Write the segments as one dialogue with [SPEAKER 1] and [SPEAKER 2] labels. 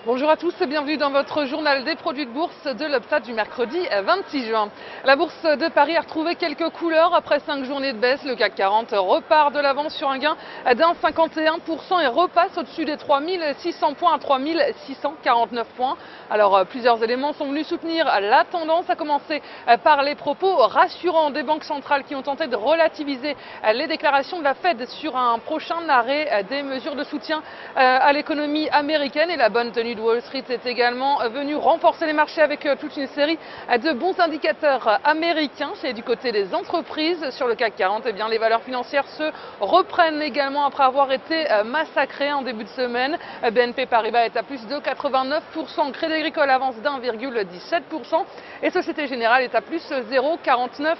[SPEAKER 1] Bonjour à tous et bienvenue dans votre journal des produits de bourse de l'Upstat du mercredi 26 juin. La bourse de Paris a retrouvé quelques couleurs après 5 journées de baisse. Le CAC 40 repart de l'avant sur un gain d'1,51% et repasse au-dessus des 3600 points à 3649 points. Alors plusieurs éléments sont venus soutenir la tendance, à commencer par les propos rassurants des banques centrales qui ont tenté de relativiser les déclarations de la Fed sur un prochain arrêt des mesures de soutien à l'économie américaine. Et la bonne tenue de Wall Street est également venue renforcer les marchés avec toute une série de bons indicateurs américains. C'est du côté des entreprises. Sur le CAC 40, eh bien, les valeurs financières se reprennent également après avoir été massacrées en début de semaine. BNP Paribas est à plus de 89%, Crédit Agricole avance d'1,17% et Société Générale est à plus 0,49%.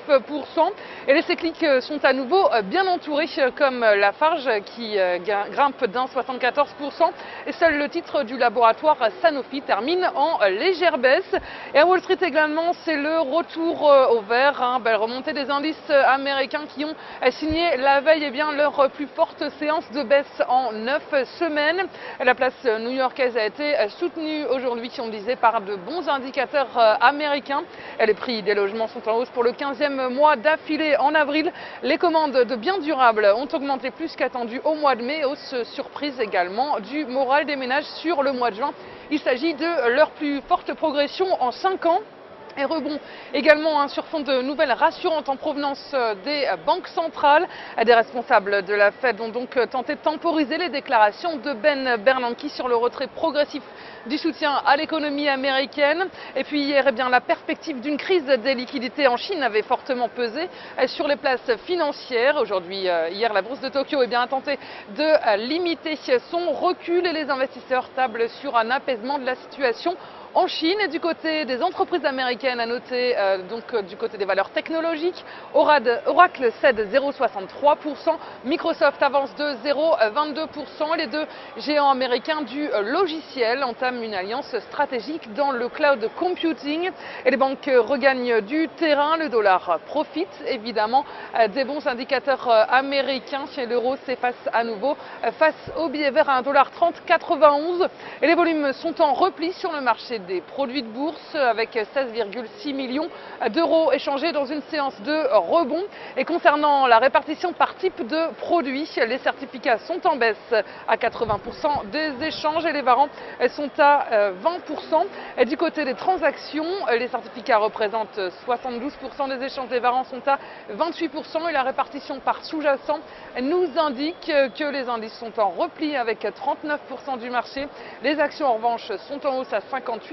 [SPEAKER 1] Et les cycliques sont à nouveau bien entourés, comme Lafarge qui grimpe d'1,74%, et seul le titre du laboratoire Sanofi termine en légère baisse. Et à Wall Street également, c'est le retour au vert, belle remontée des indices américains qui ont signé la veille leur plus forte séance de baisse en 9 semaines. La place new-yorkaise a été soutenue aujourd'hui, on disait, par de bons indicateurs américains. Les prix des logements sont en hausse pour le 15e mois d'affilée en avril. Les commandes de biens durables ont augmenté plus qu'attendu au mois de mai, hausse surprise également du moral des ménages sur le mois de juin. Il s'agit de leur plus forte progression en 5 ans. Et rebond également sur fond de nouvelles rassurantes en provenance des banques centrales. Des responsables de la Fed ont donc tenté de temporiser les déclarations de Ben Bernanke sur le retrait progressif du soutien à l'économie américaine. Et puis hier, eh bien, la perspective d'une crise des liquidités en Chine avait fortement pesé sur les places financières. Aujourd'hui, hier, la bourse de Tokyo, eh bien, a tenté de limiter son recul et les investisseurs tablent sur un apaisement de la situation en Chine. Et du côté des entreprises américaines, à noter du côté des valeurs technologiques, Oracle cède 0,63%, Microsoft avance de 0,22%. Les deux géants américains du logiciel entament une alliance stratégique dans le cloud computing. Et les banques regagnent du terrain, le dollar profite évidemment des bons indicateurs américains. Chez l'euro s'efface à nouveau face au billet vert à 1,3091 $. Et les volumes sont en repli sur le marché des produits de bourse avec 16,6 millions d'euros échangés dans une séance de rebond. Et concernant la répartition par type de produit, les certificats sont en baisse à 80% des échanges et les warrants sont à 20%. Et du côté des transactions, les certificats représentent 72% des échanges, les warrants sont à 28% et la répartition par sous-jacent nous indique que les indices sont en repli avec 39% du marché. Les actions en revanche sont en hausse à 58%.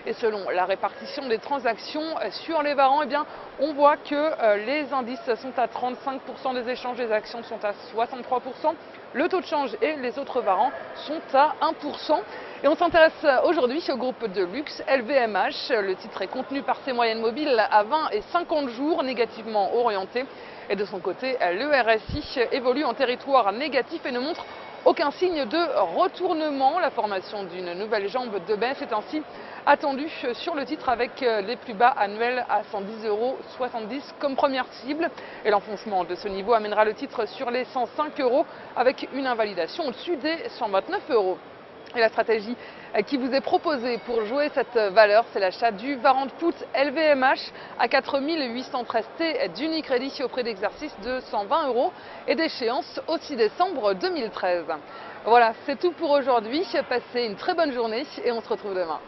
[SPEAKER 1] Et selon la répartition des transactions sur les warrants, eh bien, on voit que les indices sont à 35% des échanges, les actions sont à 63%, le taux de change et les autres warrants sont à 1%. Et on s'intéresse aujourd'hui au groupe de luxe LVMH. Le titre est contenu par ses moyennes mobiles à 20 et 50 jours, négativement orientées. Et de son côté, le RSI évolue en territoire négatif et ne montre aucun signe de retournement. La formation d'une nouvelle jambe de baisse est ainsi attendue sur le titre avec les plus bas annuels à 110,70 € comme première cible. Et l'enfoncement de ce niveau amènera le titre sur les 105 € avec une invalidation au-dessus des 129 €. Et la stratégie qui vous est proposée pour jouer cette valeur, c'est l'achat du warrant put LVMH à 4813 T d'Unicredit au prix d'exercice de 120 € et d'échéance au 6 décembre 2013. Voilà, c'est tout pour aujourd'hui. Passez une très bonne journée et on se retrouve demain.